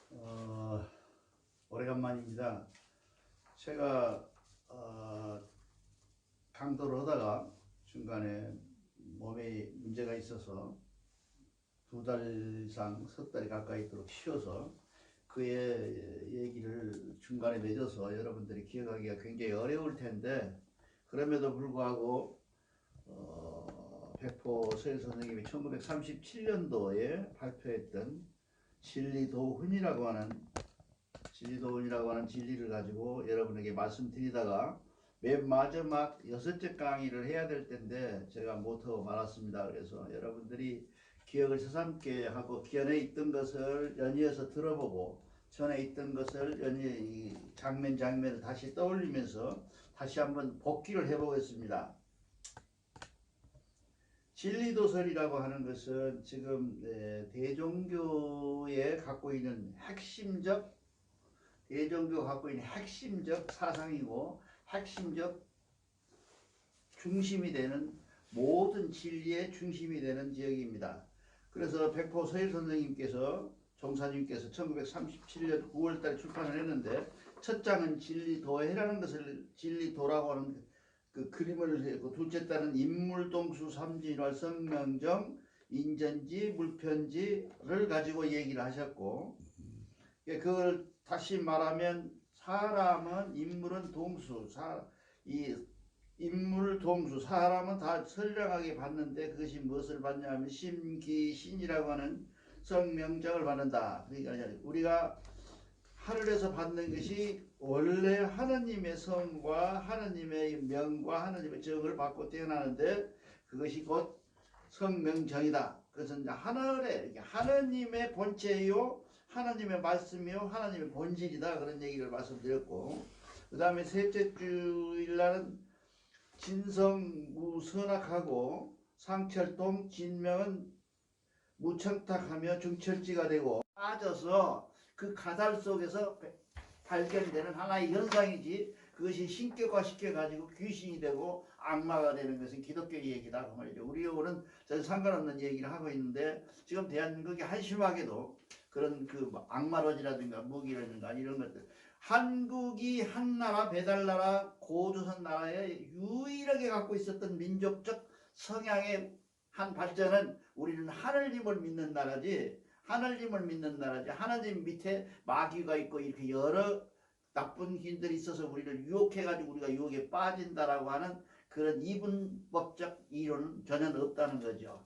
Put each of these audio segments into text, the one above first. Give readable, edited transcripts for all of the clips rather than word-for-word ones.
어, 오래간만입니다. 제가 강도를 하다가 중간에 몸에 문제가 있어서 2달 이상, 석 달이 가까이 있도록 쉬어서 그의 얘기를 중간에 맺어서 여러분들이 기억하기가 굉장히 어려울 텐데, 그럼에도 불구하고 백포 서일 선생님이 1937년도에 발표했던 진리도훈이라고 하는 진리를 가지고 여러분에게 말씀드리다가 맨 마지막 6째 강의를 해야 될 텐데 제가 못하고 말았습니다. 그래서 여러분들이 기억을 새삼게 하고 기존에 있던 것을 연이어서 들어보고 전에 있던 것을 연이 장면을 다시 떠올리면서 다시 한번 복기를 해보겠습니다. 진리도설이라고 하는 것은 지금 대종교가 갖고 있는 핵심적 사상이고 핵심적 중심이 되는, 모든 진리의 중심이 되는 지역입니다. 그래서 백포 서일 선생님께서, 종사님께서 1937년 9월달에 출판을 했는데, 첫 장은 진리도해라는 것을, 진리도라고 하는 그 그림을 했고, 둘째 단은 인물동수 삼진활 성명정 인전지 물편지를 가지고 얘기를 하셨고, 그걸 다시 말하면 사람은 인물은 동수, 인물 동수, 사람은 다 선량하게 받는데 그것이 무엇을 받냐면 심기신이라고 하는 성명정을 받는다. 그러니까 우리가 하늘에서 받는 것이 원래 하느님의 성과 하느님의 명과 하느님의 정을 받고 태어나는데 그것이 곧 성명정이다. 그것은 하늘에 하느님의 본체요, 하나님의 말씀이요, 하나님의 본질이다. 그런 얘기를 말씀드렸고, 그 다음에 셋째 주일날은 진성무선악하고 상철동 진명은 무청탁하며 중철지가 되고, 빠져서 그 가달 속에서 발견되는 하나의 현상이지, 그것이 신격화시켜가지고 귀신이 되고 악마가 되는 것은 기독교의 얘기다 그 말이죠. 우리하고는 전혀 상관없는 얘기를 하고 있는데, 지금 대한민국이 한심하게도 그런 그 악마론이라든가 무기라든가 이런 것들, 한국이 한나라 배달나라 고조선 나라에 유일하게 갖고 있었던 민족적 성향의 한 발전은, 우리는 하늘님을 믿는 나라지, 하나님 밑에 마귀가 있고 이렇게 여러 나쁜 힘들이 있어서 우리를 유혹해가지고 우리가 유혹에 빠진다라고 하는 그런 이분법적 이론은 전혀 없다는 거죠.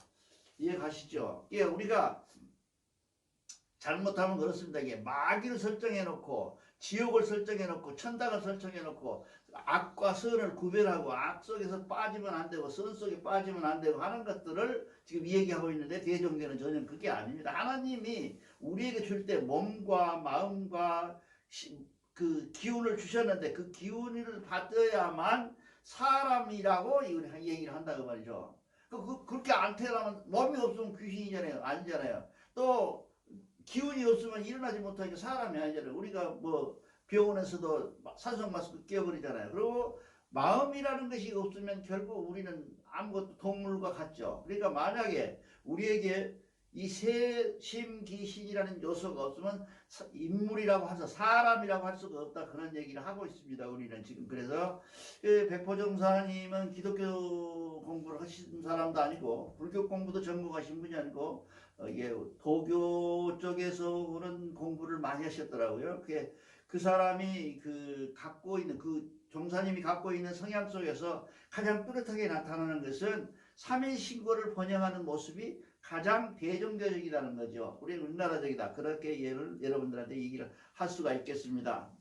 이해 가시죠? 예, 우리가 잘못하면 그렇습니다. 이게 마귀를 설정해 놓고 지옥을 설정해 놓고 천당을 설정해 놓고 악과 선을 구별하고 악 속에서 빠지면 안 되고 선 속에 빠지면 안 되고 하는 것들을 지금 얘기하고 있는데, 대종교는 전혀 그게 아닙니다. 하나님이 우리에게 줄 때 몸과 마음과 그 기운을 주셨는데, 그 기운을 받아야만 사람이라고 얘기를 한다고 말이죠. 그렇게 안 태어나면, 몸이 없으면 귀신이잖아요. 아니잖아요. 또 기운이 없으면 일어나지 못하니까 사람이 아니잖아요. 우리가 뭐 병원에서도 산소 마스크 끼워버리잖아요. 그리고 마음이라는 것이 없으면 결국 우리는 아무것도 동물과 같죠. 그러니까 만약에 우리에게 이 세심기신이라는 요소가 없으면 인물이라고 해서 사람이라고 할 수가 없다, 그런 얘기를 하고 있습니다. 우리는 지금. 그래서 백포정사님은 기독교 공부를 하신 사람도 아니고 불교 공부도 전공하신 분이 아니고 이게 도교 쪽에서 그런 공부를 많이 하셨더라고요. 그 사람이 그 갖고 있는, 그 종사님이 갖고 있는 성향 속에서 가장 뚜렷하게 나타나는 것은 삼일신고를 번영하는 모습이 가장 대종교적이라는 거죠. 우리는 우리나라적이다, 그렇게 여러분들한테 얘기를 할 수가 있겠습니다.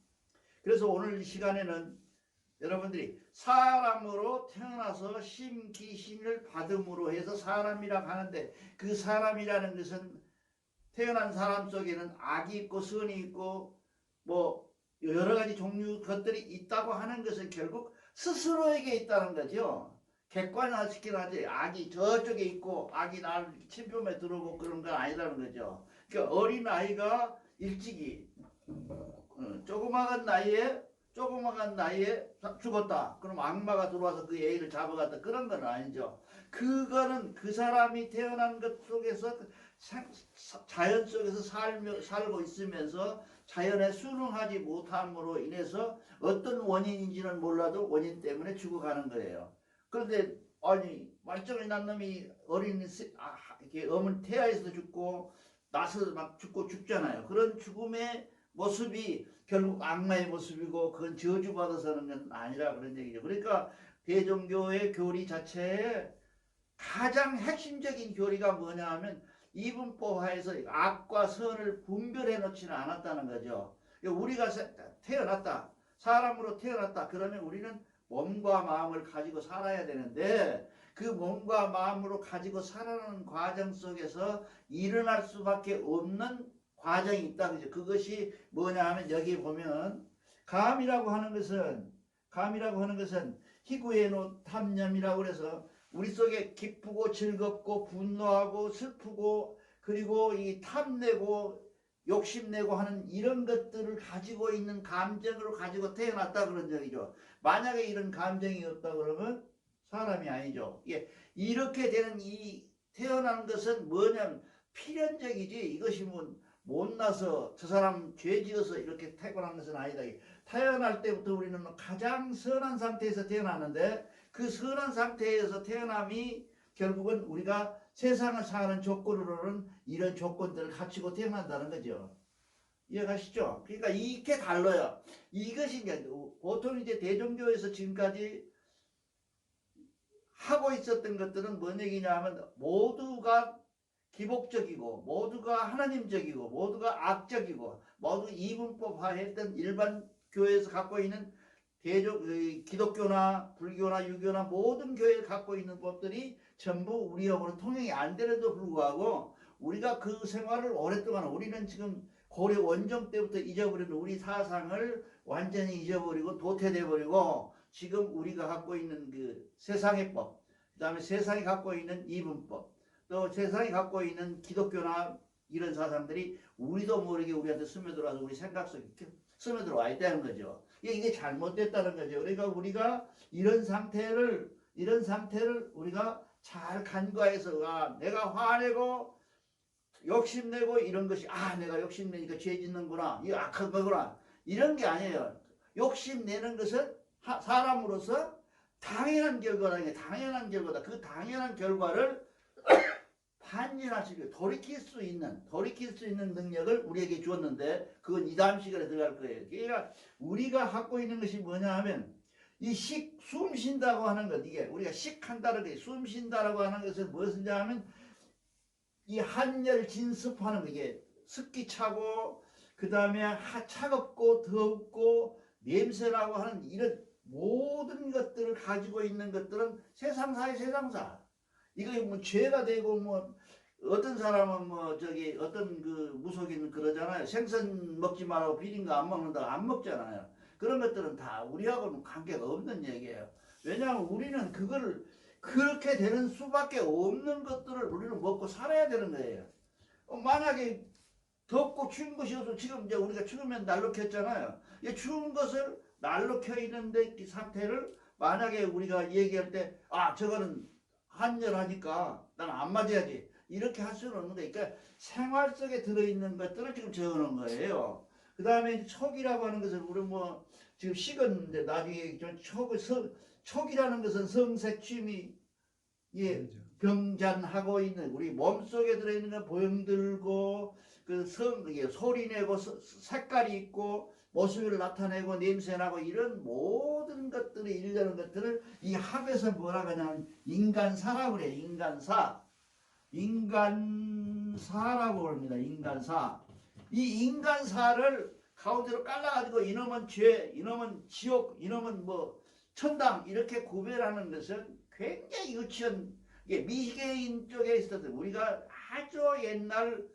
그래서 오늘 이 시간에는 여러분들이 사람으로 태어나서 심기신을 받음으로 해서 사람이라고 하는데, 그 사람이라는 것은 태어난 사람 속에는 악이 있고 선이 있고 뭐 여러 가지 종류 것들이 있다고 하는 것은 결국 스스로에게 있다는 거죠. 객관화시켜야지 악이 저쪽에 있고 악이 나를 침범에 들어오고 그런 건 아니라는 거죠. 그러니까 어린 아이가 일찍이 조그마한 나이에 죽었다. 그럼 악마가 들어와서 그 애를 잡아갔다, 그런 건 아니죠. 그거는 그 사람이 태어난 것 속에서 자연 속에서 살고 있으면서 자연에 순응하지 못함으로 인해서 어떤 원인인지는 몰라도 원인 때문에 죽어가는 거예요. 그런데 아니 말썽이 난 놈이 이렇게 어머니 태아에서도 죽고 나서 막 죽잖아요. 그런 죽음의 모습이 결국 악마의 모습이고 그건 저주받아서는 건 아니라 그런 얘기죠. 그러니까 대종교의 교리 자체에 가장 핵심적인 교리가 뭐냐 하면 이분법하에서 악과 선을 분별해 놓지는 않았다는 거죠. 우리가 태어났다. 사람으로 태어났다. 그러면 우리는 몸과 마음을 가지고 살아야 되는데 그 몸과 마음으로 가지고 살아가는 과정 속에서 일어날 수밖에 없는 과정이 있다. 그죠? 그것이 뭐냐 하면 여기 보면 감이라고 하는 것은 희구의 탐념이라고 그래서 우리 속에 기쁘고 즐겁고 분노하고 슬프고 그리고 이 탐내고 욕심내고 하는 이런 것들을 가지고 있는 감정으로 가지고 태어났다 그런 얘기죠. 만약에 이런 감정이 없다 그러면 사람이 아니죠. 이렇게 되는 이 태어나는 것은 뭐냐면 필연적이지 이것이 뭐 못나서 저 사람 죄지어서 이렇게 태어난 것은 아니다. 태어날 때부터 우리는 가장 선한 상태에서 태어났는데 그 선한 상태에서 태어남이 결국은 우리가 세상을 사는 조건으로는 이런 조건들을 갖추고 태어난다는 거죠. 이해가시죠? 그러니까 이게 달라요. 이것이 이제 보통 이제 대종교에서 지금까지 하고 있었던 것들은 뭔 얘기냐 하면 모두가 기복적이고 모두가 하나님적이고 모두가 악적이고 모두 이분법화했던 일반 교회에서 갖고 있는 기독교나 불교나 유교나 모든 교회에 갖고 있는 법들이 전부 우리하고는 통용이 안 되는데도 불구하고 우리가 그 생활을 오랫동안 우리는 지금 고려 원종 때부터 잊어버린 우리 사상을 완전히 잊어버리고 도태돼버리고 지금 우리가 갖고 있는 그 세상의 법, 그 다음에 세상이 갖고 있는 이분법, 또 세상이 갖고 있는 기독교나 이런 사상들이 우리도 모르게 우리한테 스며들어와서 우리 생각 속에 스며들어와 있다는 거죠. 이게 잘못됐다는 거죠. 그러니까 우리가 이런 상태를 우리가 잘 간과해서 내가 화내고 욕심내고 이런 것이 내가 욕심내니까 죄 짓는구나, 이거 악한 거구나, 이런 게 아니에요. 욕심내는 것은 사람으로서 당연한 결과라는 게 당연한 결과다. 그 당연한 결과를 판단하시고 돌이킬 수 있는 능력을 우리에게 주었는데 그건 이 다음 시간에 들어갈 거예요. 그러니까 우리가 갖고 있는 것이 뭐냐 하면 이 숨 쉰다고 하는 것, 이게 우리가 식한다는 게 숨 쉰다라고 하는 것은 무엇이냐 하면 이 한열 진습하는 거, 이게 습기 차고 그 다음에 차갑고 덥고 냄새라고 하는 이런 모든 것들을 가지고 있는 것들은 세상사의 세상사. 이거 뭐 죄가 되고 뭐 어떤 사람은 뭐 어떤 그 무속인 그러잖아요. 생선 먹지 말라고 비린 거 안 먹는다고 안 먹잖아요. 그런 것들은 다 우리하고는 관계가 없는 얘기예요. 왜냐하면 우리는 그거를 그렇게 되는 수밖에 없는 것들을 우리는 먹고 살아야 되는 거예요. 만약에 덥고 추운 것이 없어 지금 이제 우리가 추우면 난로 켰잖아요. 이 추운 것을 난로 켜 있는데 이 상태를 만약에 우리가 얘기할 때 저거는 한열하니까 난 안 맞아야지 이렇게 할 수는 없는 거예요. 그러니까 생활 속에 들어있는 것들을 지금 적어놓은 거예요. 그 다음에 촉이라고 하는 것은 우리 뭐 지금 식었는데 나중에 촉이라는 것은 성색취미 병잔하고 있는 우리 몸속에 들어있는 건 병들고 소리내고 색깔이 있고 모습을 나타내고 냄새나고 이런 모든 것들이 일련의 것들을 이 학에서 뭐라고 하냐면 인간사라고 그래요. 인간사라고 합니다. 인간사. 이 인간사를 가운데로 깔라가지고 이놈은 죄, 이놈은 지옥, 이놈은 뭐 천당 이렇게 구별하는 것은 굉장히 유치한, 이게 미개인 쪽에 있었던 우리가 아주 옛날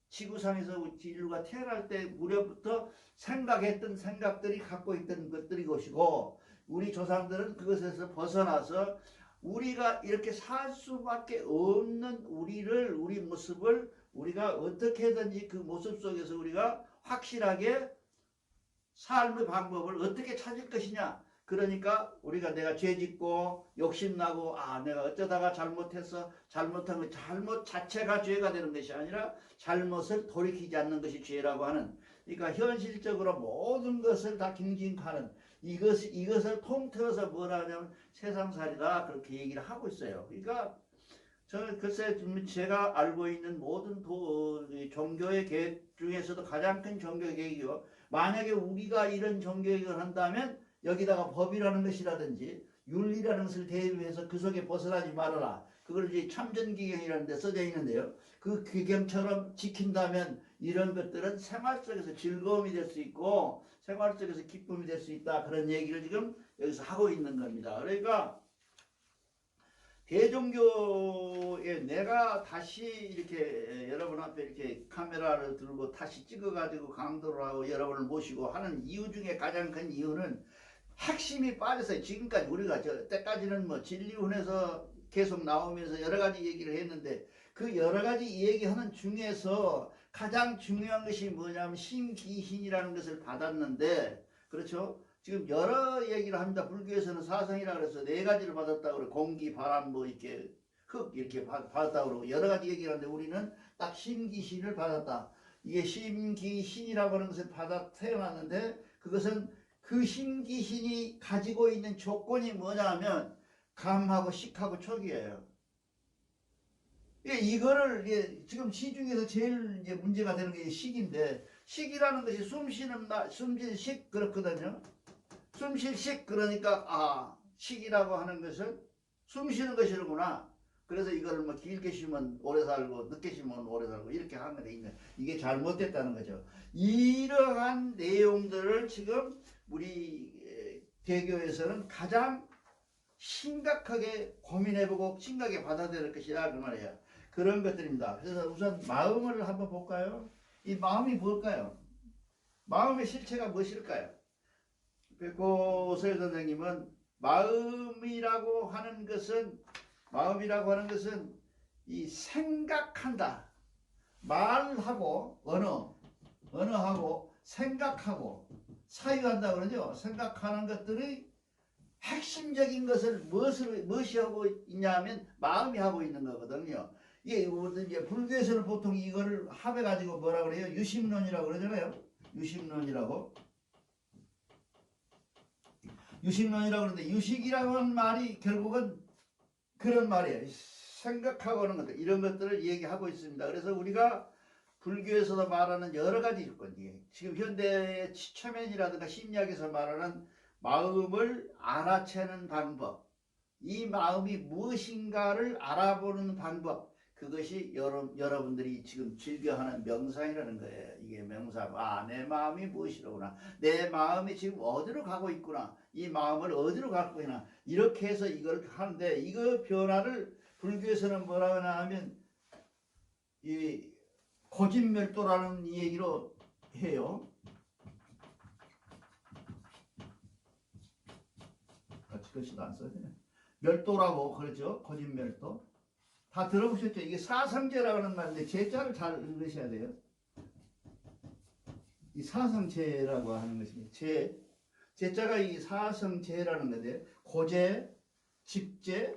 지구상에서 인류가 태어날 때 무렵부터 생각했던 생각들이 갖고 있던 것들이 것이고 우리 조상들은 그것에서 벗어나서 우리가 이렇게 살 수밖에 없는 우리 모습을 우리가 어떻게든지 그 모습 속에서 우리가 확실하게 삶의 방법을 어떻게 찾을 것이냐, 그러니까 우리가 내가 죄 짓고 욕심나고 내가 어쩌다가 잘못해서 잘못한 거 잘못 자체가 죄가 되는 것이 아니라 잘못을 돌이키지 않는 것이 죄라고 하는 그러니까 현실적으로 모든 것을 다 갱신하는 이것을 통틀어서 뭐라 하냐면 세상살이다 그렇게 얘기를 하고 있어요. 그러니까 저는 글쎄 제가 알고 있는 모든 종교의 계획 중에서도 가장 큰 종교의 계획이요. 만약에 우리가 이런 종교계획을 한다면 여기다가 법이라는 것이라든지 윤리라는 것을 대입해서 그 속에 벗어나지 말아라. 그걸 이제 참전기경이라는 데 써져 있는데요. 그 기경처럼 지킨다면 이런 것들은 생활 속에서 즐거움이 될 수 있고 생활 속에서 기쁨이 될 수 있다. 그런 얘기를 지금 여기서 하고 있는 겁니다. 그러니까 대종교에 내가 다시 이렇게 여러분 앞에 이렇게 카메라를 들고 다시 찍어가지고 강도를 하고 여러분을 모시고 하는 이유 중에 가장 큰 이유는 핵심이 빠져서 지금까지 우리가 때까지는 뭐 진리훈에서 계속 나오면서 여러 가지 얘기를 했는데 그 여러 가지 얘기하는 중에서 가장 중요한 것이 뭐냐면 신기신이라는 것을 받았는데 그렇죠? 지금 여러 얘기를 합니다. 불교에서는 사성이라 그래서 네 가지를 받았다고 그래. 공기, 바람, 뭐 이렇게 흙 이렇게 받았다고 그러고 여러 가지 얘기를 하는데 우리는 딱 신기신을 받았다. 이게 신기신이라고 하는 것을 받아 태어났는데 그것은 그 신기신이 가지고 있는 조건이 뭐냐 하면 감하고 식하고 촉이에요. 이거를 지금 시중에서 제일 이제 문제가 되는 게 식인데 식이라는 것이 숨쉬는 식 그렇거든요. 숨쉴 식 그러니까 식이라고 하는 것은 숨쉬는 것이구나. 그래서 이거를 뭐 길게 쉬면 오래 살고 늦게 쉬면 오래 살고 이렇게 하는 데 이게 잘못됐다는 거죠. 이러한 내용들을 지금 우리 대교에서는 가장 심각하게 고민해보고 심각하게 받아들일 것이다 그 말이에요. 그런 것들입니다. 그래서 우선 마음을 한번 볼까요? 이 마음이 뭘까요? 마음의 실체가 무엇일까요? 백호설 선생님은 마음이라고 하는 것은 이 생각한다. 말하고 언어하고 생각하고 사유한다 그러죠. 생각하는 것들이 핵심적인 것을 무엇이 하고 있냐면 마음이 하고 있는 거거든요. 이게 이제 불교에서는 보통 이거를 합해가지고 뭐라 그래요? 유심론이라고 그러잖아요. 유심론이라고 그러는데 유식이라고 하는 말이 결국은 그런 말이에요. 생각하고 하는 것들 이런 것들을 얘기하고 있습니다. 그래서 우리가 불교에서도 말하는 여러 가지 조건 지금 현대의 최면이라든가 심리학에서 말하는 마음을 알아채는 방법 이 마음이 무엇인가를 알아보는 방법 그것이 여러분들이 지금 즐겨하는 명상이라는 거예요. 이게 명상. 내 마음이 무엇이로구나. 내 마음이 지금 어디로 가고 있구나. 이 마음을 어디로 갖고 있나. 이렇게 해서 이걸 하는데 이거 변화를 불교에서는 뭐라고 하냐면 이 고진멸도라는 얘기로 해요. 글씨도 안 써야 되네. 멸도라고 그러죠. 고진멸도. 다 들어보셨죠? 이게 사상제라고 하는 말인데 제자를 잘 읽으셔야 돼요. 이 사상제라고 하는 것입니다. 제자가 이 사성제라는 건데 고제, 직제,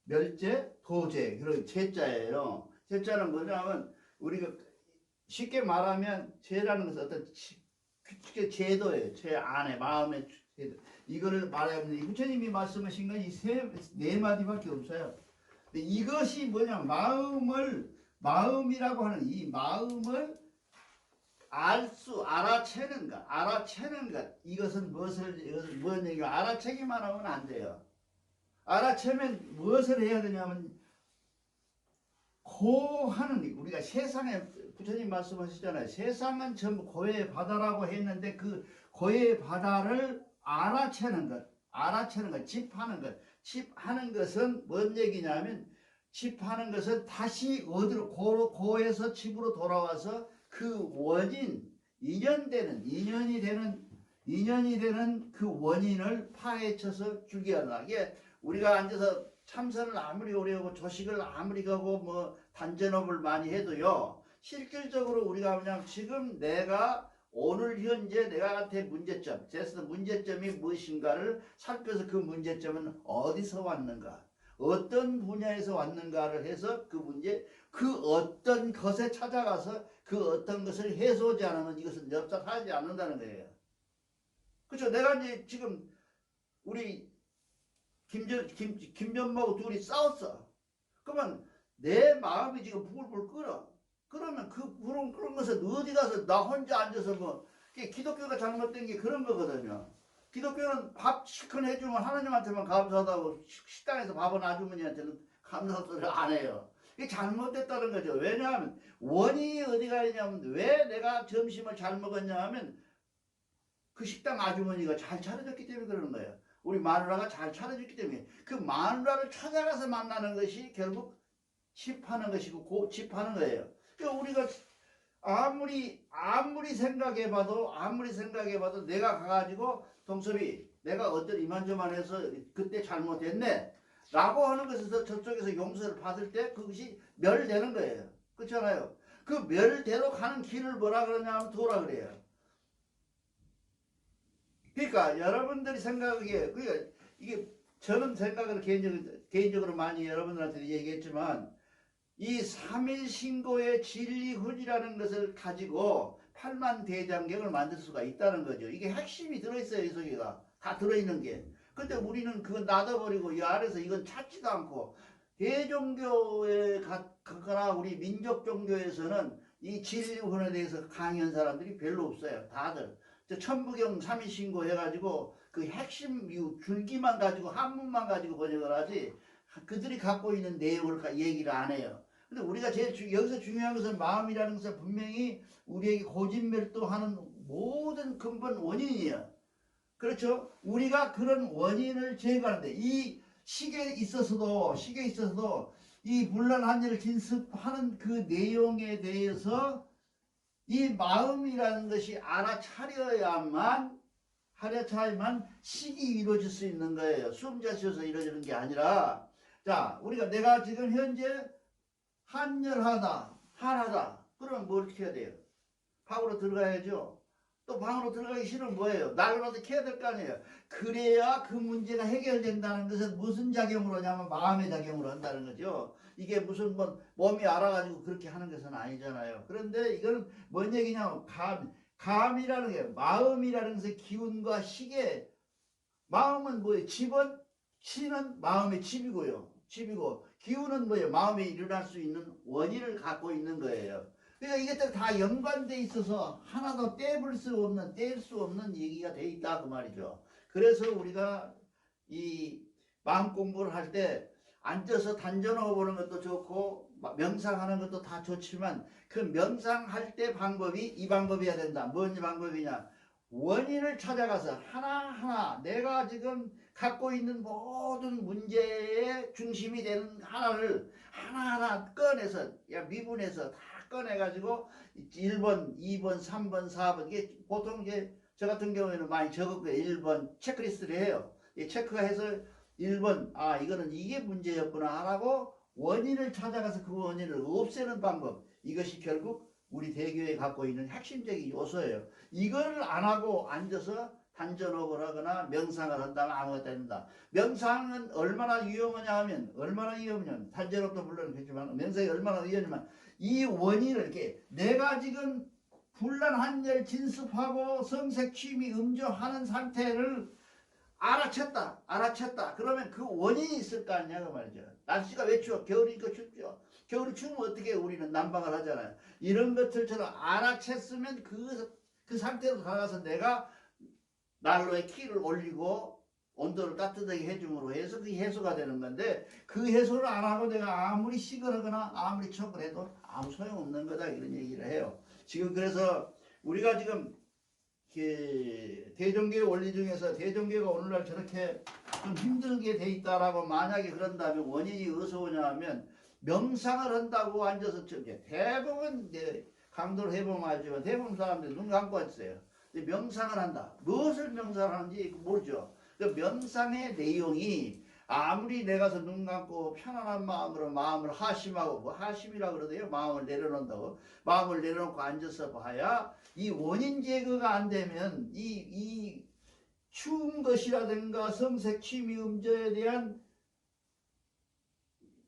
멸제, 도제 그리고 제자예요. 제자는 뭐냐면 우리가 쉽게 말하면 제라는 것은 어떤 제도예요. 제 안에 마음의 제도. 이거를 말하면 부처님이 말씀하신 건 이 네 마디밖에 없어요. 근데 이것이 뭐냐 마음이라고 하는 이 마음을 알아채는 것 이것은 무슨 얘기가 알아채기만 하면 안 돼요. 알아채면 무엇을 해야 되냐면 고하는 우리가 세상에 부처님 말씀하시잖아요. 세상은 전부 고해의 바다라고 했는데 그 고해의 바다를 알아채는 것 칩하는 것은 뭔 얘기냐면 칩하는 것은 다시 어디로 고에서 칩으로 돌아와서 그 원인 인연이 되는 그 원인을 파헤쳐서 줄기한다. 이게 우리가 앉아서 참선을 아무리 오래 하고 조식을 아무리 가고 뭐 단전업을 많이 해도요 실질적으로 우리가 그냥 지금 내가 오늘 현재 내가한테 문제점, 제스 문제점이 무엇인가를 살펴서 그 문제점은 어디서 왔는가, 어떤 분야에서 왔는가를 해서 그 문제, 그 어떤 것에 찾아가서 그 어떤 것을 해소하지 않으면 이것은 엽작하지 않는다는 거예요. 그렇죠? 내가 이제 지금 우리 김전모하고 둘이 싸웠어. 그러면 내 마음이 지금 부글부글 끓어. 그러면 그 부른 그런 것은 어디 가서 나 혼자 앉아서 뭐 기독교가 잘못된 게 그런 거거든요. 기독교는 밥 시큰 해주면 하나님한테만 감사하다고 식당에서 밥은 아주머니한테는 감사소리를 안 해요. 이게 잘못됐다는 거죠. 왜냐하면 원인이 어디가 있냐면 왜 내가 점심을 잘 먹었냐 하면 그 식당 아주머니가 잘 차려줬기 때문에 그러는 거예요. 우리 마누라가 잘 차려줬기 때문에 그 마누라를 찾아가서 만나는 것이 결국 집하는 것이고 집하는 거예요. 그러니까 우리가 아무리 생각해봐도 내가 가가지고 동섭이 내가 어떤 이만저만해서 그때 잘못했네 라고 하는 것에서 저쪽에서 용서를 받을 때 그것이 멸되는 거예요. 그렇잖아요. 그 멸대로 가는 길을 뭐라 그러냐 하면 도라 그래요. 그러니까 여러분들이 생각하기에 그러니까 이게 저는 생각을 개인적으로 많이 여러분들한테 얘기했지만 이 3일 신고의 진리훈이라는 것을 가지고 8만 대장경을 만들 수가 있다는 거죠. 이게 핵심이 들어있어요. 이 속에가 다 들어있는 게. 근데 우리는 그건 놔둬버리고 이 아래서 이건 찾지도 않고 대종교에 가거나 우리 민족 종교에서는 이 진리훈에 대해서 강의한 사람들이 별로 없어요. 다들 천부경 3일 신고 해가지고 그 핵심 줄기만 가지고 한문만 가지고 번역을 하지 그들이 갖고 있는 내용을 얘기를 안 해요. 근데 우리가 제일 여기서 중요한 것은 마음이라는 것은 분명히 우리에게 고진멸도하는 모든 근본 원인이에요. 그렇죠? 우리가 그런 원인을 제거하는데 이 식에 있어서도 이 불란한 일을 진습하는 그 내용에 대해서 이 마음이라는 것이 알아차려야만 식이 이루어질 수 있는 거예요. 숨자 쉬어서 이루어지는 게 아니라 자 우리가 내가 지금 현재 한열하다 그러면 뭘 어떻게 해야 돼요? 방으로 들어가야죠. 또 방으로 들어가기 싫으면 뭐예요? 나를 어떻게 해야 될 거 아니에요? 그래야 그 문제가 해결된다는 것은 무슨 작용으로 하냐면 마음의 작용으로 한다는 거죠. 이게 무슨 몸이 알아가지고 그렇게 하는 것은 아니잖아요. 그런데 이거는 뭔 얘기냐면 감이라는 게 마음이라는 것의 기운과 식의 마음은 뭐예요? 치는 마음의 집이고 기운은 뭐예요? 마음에 일어날 수 있는 원인을 갖고 있는 거예요. 그러니까 이것들 다 연관돼 있어서 하나도 뗄 수 없는 얘기가 돼 있다 그 말이죠. 그래서 우리가 이 마음 공부를 할 때 앉아서 단전어 보는 것도 좋고 명상하는 것도 다 좋지만 그 명상할 때 방법이 이 방법이어야 된다. 뭔 방법이냐? 원인을 찾아가서 하나하나 내가 지금 갖고 있는 모든 문제의 중심이 되는 하나를 하나하나 꺼내서 미분해서 다 꺼내가지고 1번, 2번, 3번, 4번 이게 보통 이제 저 같은 경우에는 많이 적었고요. 1번 체크리스트를 해요. 체크가 해서 1번 이거는 이게 문제였구나 하고 원인을 찾아가서 그 원인을 없애는 방법 이것이 결국 우리 대교에 갖고 있는 핵심적인 요소예요. 이걸 안 하고 앉아서 단전업을 하거나 명상을 한다면 아무것도 안 된다. 명상은 얼마나 위험하냐 하면 단전업도 물론 그렇지만 명상이 얼마나 위험하냐면 이 원인을 이렇게 내가 지금 불란한열 진습하고 성색취미 음조하는 상태를 알아챘다. 그러면 그 원인이 있을 거 아니냐고 말이죠. 날씨가 왜 추워? 겨울이니까 춥죠. 겨울이 추우면 어떻게 우리는 난방을 하잖아요. 이런 것들처럼 알아챘으면 그 상태로 가서 내가 난로에 키를 올리고 온도를 따뜻하게 해줌으로 해서 그게 해소가 되는 건데 그 해소를 안 하고 내가 아무리 식을 하거나 아무리 척을 해도 아무 소용없는 거다 이런 얘기를 해요. 지금 그래서 우리가 지금 대종교의 원리 중에서 대종교가 오늘날 저렇게 좀 힘들게 돼 있다라고 만약에 그런다면 원인이 어디서 오냐 하면 명상을 한다고 앉아서 대부분 이제 강도를 해보면 알지만 대부분 사람들이 눈 감고 있어요. 명상을 한다. 무엇을 명상하는지 모르죠. 그 명상의 내용이 아무리 내가서 눈 감고 편안한 마음으로 마음을 하심하고 뭐 하심이라 그러대요. 마음을 내려놓는다고. 마음을 내려놓고 앉아서 봐야 이 원인 제거가 안 되면 이 추운 것이라든가 성색 취미 음저에 대한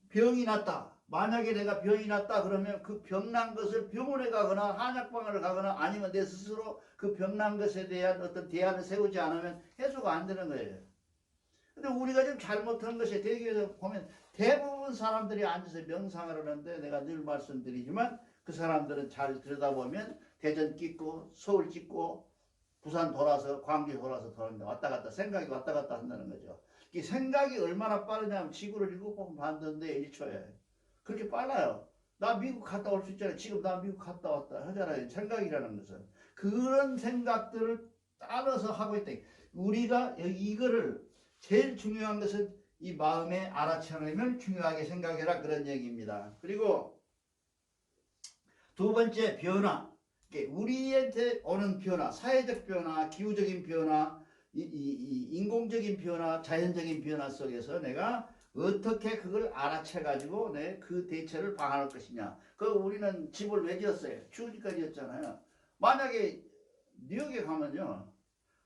병이 났다. 만약에 내가 병이 났다 그러면 그 병난 것을 병원에 가거나 한약방을 가거나 아니면 내 스스로 그 병난 것에 대한 어떤 대안을 세우지 않으면 해소가 안 되는 거예요. 근데 우리가 좀 잘못한 것이 대개에서 보면 대부분 사람들이 앉아서 명상을 하는데 내가 늘 말씀드리지만 그 사람들은 잘 들여다보면 대전 찍고 서울 찍고 부산 돌아서 광주 돌아서 돌아는데 왔다 갔다 생각이 왔다 갔다 한다는 거죠. 이 생각이 얼마나 빠르냐면 지구를 7번 반도인데 1초에 그렇게 빨라요. 나 미국 갔다 올 수 있잖아요. 지금 나 미국 갔다 왔다 하잖아요. 생각이라는 것은 그런 생각들을 따라서 하고 있다. 우리가 이거를 제일 중요한 것은 이 마음에 알아차리면 중요하게 생각해라 그런 얘기입니다. 그리고 두 번째 변화. 우리한테 오는 변화, 사회적 변화, 기후적인 변화, 인공적인 변화, 자연적인 변화 속에서 내가 어떻게 그걸 알아채 가지고 내 그 대처를 방할 것이냐. 그 우리는 집을 왜 지었어요? 추우니까 지었잖아요. 만약에 뉴욕에 가면요,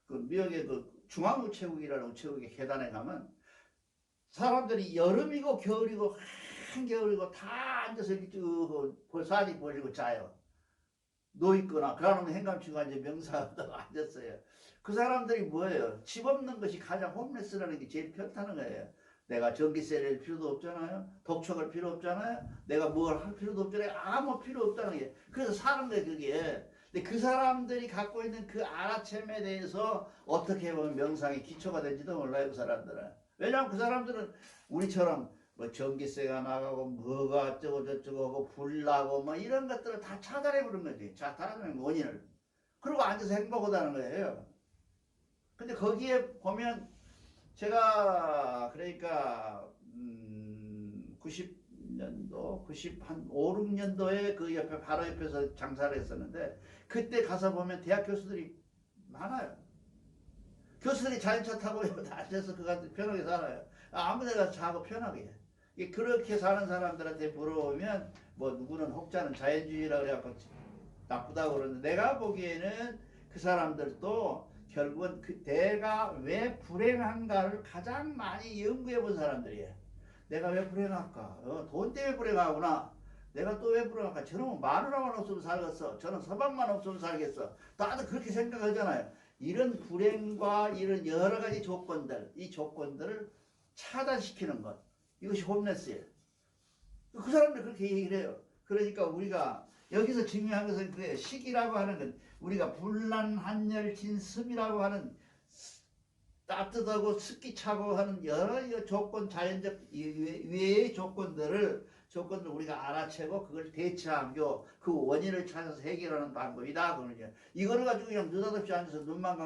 그 뉴욕의 그 중앙우체국이라는 우체국의 계단에 가면 사람들이 여름이고 겨울이고 한겨울이고 다 앉아서 이렇게 사진 벌리고 자요. 누워있거나 그러면 행감치고 이제 명상하다가 앉았어요. 그 사람들이 뭐예요? 집 없는 것이 가장 홈레스라는 게 제일 편타는 거예요. 내가 전기세 낼 필요도 없잖아요. 독촉할 필요 없잖아요. 내가 뭘 할 필요도 없잖아요. 아무 필요 없다는 게. 그래서 사는 거예요, 그게. 근데 그 사람들이 갖고 있는 그 알아챔에 대해서 어떻게 보면 명상의 기초가 될지도 몰라요, 그 사람들은. 왜냐하면 그 사람들은 우리처럼 뭐 전기세가 나가고 뭐가 어쩌고 저쩌고 하고 불나고 뭐 이런 것들을 다 차단해 버린 거지. 차단하는 원인을. 그리고 앉아서 행복하다는 거예요. 근데 거기에 보면 제가 그러니까 90년도 90한 5, 6년도에 그 옆에 바로 옆에서 장사를 했었는데 그때 가서 보면 대학 교수들이 많아요. 교수들이 자전차 타고 앉아서 그한테 편하게 살아요. 아무 데나 자고 편하게. 그렇게 사는 사람들한테 물어보면 뭐 누구는 혹자는 자연주의라 그래갖고 나쁘다고 그러는데 내가 보기에는 그 사람들도 결국은 그 내가 왜 불행한가를 가장 많이 연구해 본 사람들이에요. 내가 왜 불행할까? 돈 때문에 불행하구나. 내가 또 왜 불행할까? 저놈은 마누라만 없으면 살겠어. 저는 서방만 없으면 살겠어. 다들 그렇게 생각하잖아요. 이런 불행과 이런 여러 가지 조건들, 이 조건들을 차단시키는 것. 이것이 홈레스예요. 그 사람들 그렇게 얘기를 해요. 그러니까 우리가 여기서 중요한 것은 그래요. 식이라고 하는 건 우리가 불난한열 진습이라고 하는 따뜻하고 습기 차고 하는 여러 조건, 자연적 외의 조건들을 우리가 알아채고 그걸 대처하고 그 원인을 찾아서 해결하는 방법이다. 그러죠. 이거를 가지고 그냥 느닷없이 앉아서 눈만 감고